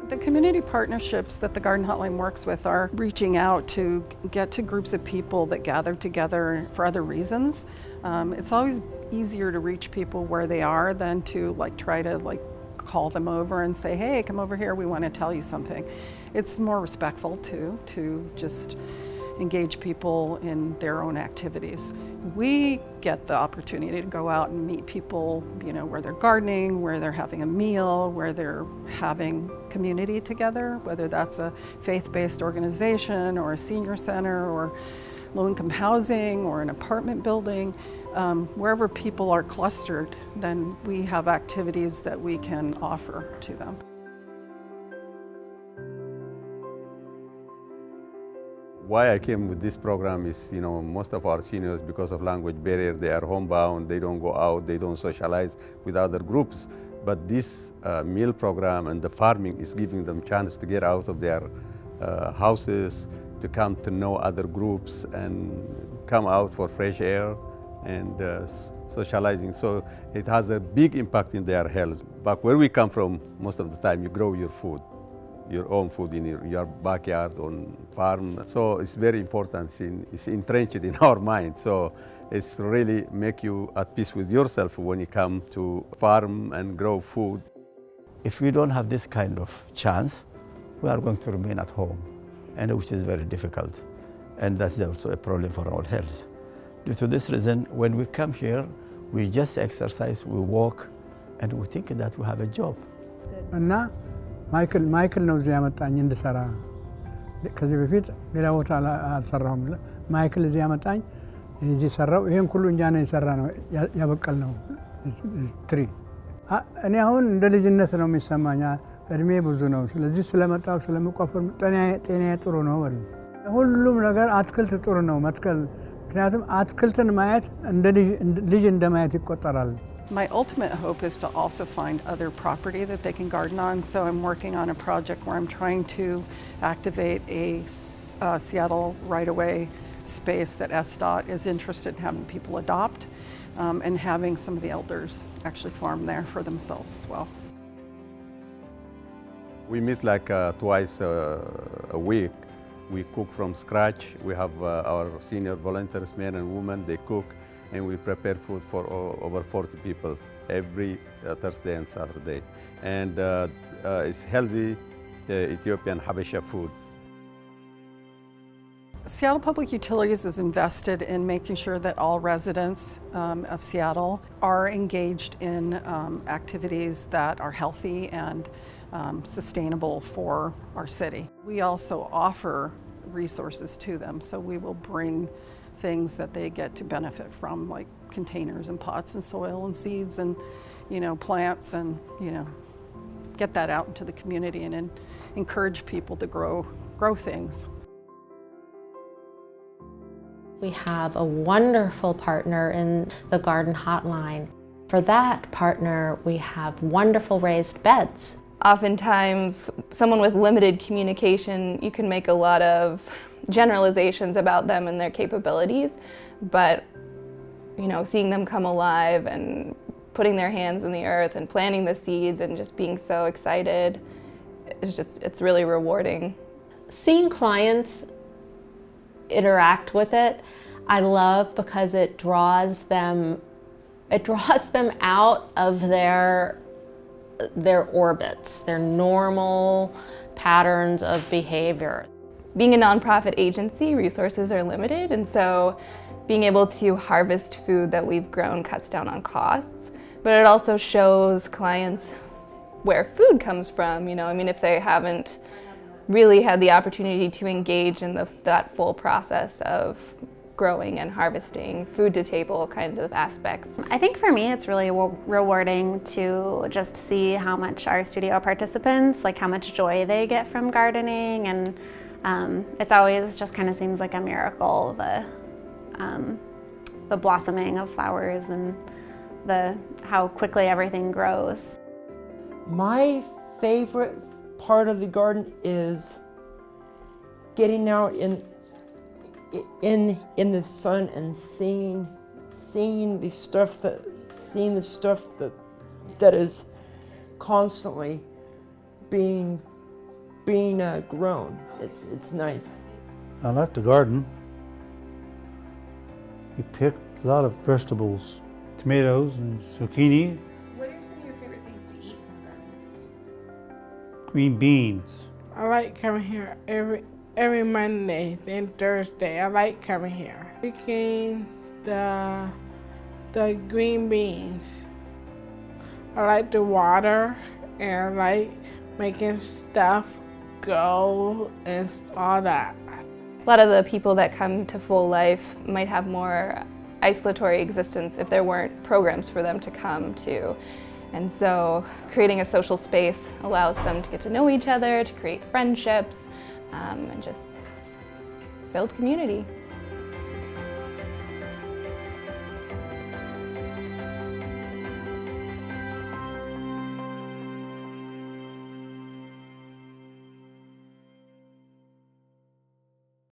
The community partnerships that the Garden Hotline works with are reaching out to get to groups of people that gather together for other reasons. It's always easier to reach people where they are than to try to call them over and say, hey, come over here, we want to tell you something. It's more respectful too, to just engage people in their own activities. We get the opportunity to go out and meet people, where they're gardening, where they're having a meal, where they're having community together, whether that's a faith-based organization or a senior center or low-income housing or an apartment building. Wherever people are clustered, then we have activities that we can offer to them. Why I came with this program is, most of our seniors, because of language barrier, they are homebound, they don't go out, they don't socialize with other groups. But this meal program and the farming is giving them chance to get out of their houses, to come to know other groups and come out for fresh air and socializing. So it has a big impact in their health. But where we come from, most of the time you grow your food, your own food in your backyard, on farm. So it's very important, it's entrenched in our mind. So it's really make you at peace with yourself when you come to farm and grow food. If we don't have this kind of chance, we are going to remain at home, and which is very difficult. And that's also a problem for our health. Due to this reason, when we come here, we just exercise, we walk, and we think that we have a job. ማይክል ነው እዚህ ያመጣኝ እንድሰራ። ከዚህ በፊት ሌላ ቦታ አልሰራሁም። ማይክል እዚህ ያመጣኝ እዚህ ሰራው። ይሄን ሁሉ እኛ ነው የሰራ ነው ያበቀል ነው ትሪ። እኔ አሁን እንደ ልጅነት ነው የሚሰማኝ። እድሜ ብዙ ነው። ስለዚህ ስለመጣው ስለመቆፈር ጤናዬ ጥሩ ነው ማለት ነው። ሁሉም ነገር አትክልት ጥሩ ነው መትከል። ምክንያቱም አትክልትን ማየት እንደ ልጅ እንደማየት ይቆጠራል። My ultimate hope is to also find other property that they can garden on. So I'm working on a project where I'm trying to activate a Seattle right-of-way space that SDOT is interested in having people adopt, and having some of the elders actually farm there for themselves as well. We meet twice a week. We cook from scratch. We have our senior volunteers, men and women, they cook. And we prepare food for over 40 people every Thursday and Saturday. And it's healthy Ethiopian Habesha food. Seattle Public Utilities is invested in making sure that all residents of Seattle are engaged in activities that are healthy and sustainable for our city. We also offer resources to them, so we will bring things that they get to benefit from, like containers and pots and soil and seeds and plants, and get that out into the community and encourage people to grow things. We have a wonderful partner in the Garden Hotline. For that partner, we have wonderful raised beds. Oftentimes, someone with limited communication, you can make a lot of generalizations about them and their capabilities, but seeing them come alive and putting their hands in the earth and planting the seeds and just being so excited, it's really rewarding. Seeing clients interact with it, I love, because it draws them out of their orbits, their normal patterns of behavior. Being a nonprofit agency, resources are limited, and so being able to harvest food that we've grown cuts down on costs, but it also shows clients where food comes from. If they haven't really had the opportunity to engage in that full process of growing and harvesting, food to table kinds of aspects. I think for me it's really rewarding to just see how much our studio participants, how much joy they get from gardening, and it's always just kind of seems like a miracle, the blossoming of flowers and how quickly everything grows. My favorite part of the garden is getting out in the sun and seeing the stuff that is constantly being being grown. It's nice. I like the garden. We picked a lot of vegetables, tomatoes and zucchini. What are some of your favorite things to eat from the garden? Green beans. I like coming here every Monday, then Thursday. I like coming here. Picking the green beans. I like the water, and I like making stuff go and all that. A lot of the people that come to Full Life might have more isolatory existence if there weren't programs for them to come to. And so creating a social space allows them to get to know each other, to create friendships, and just build community.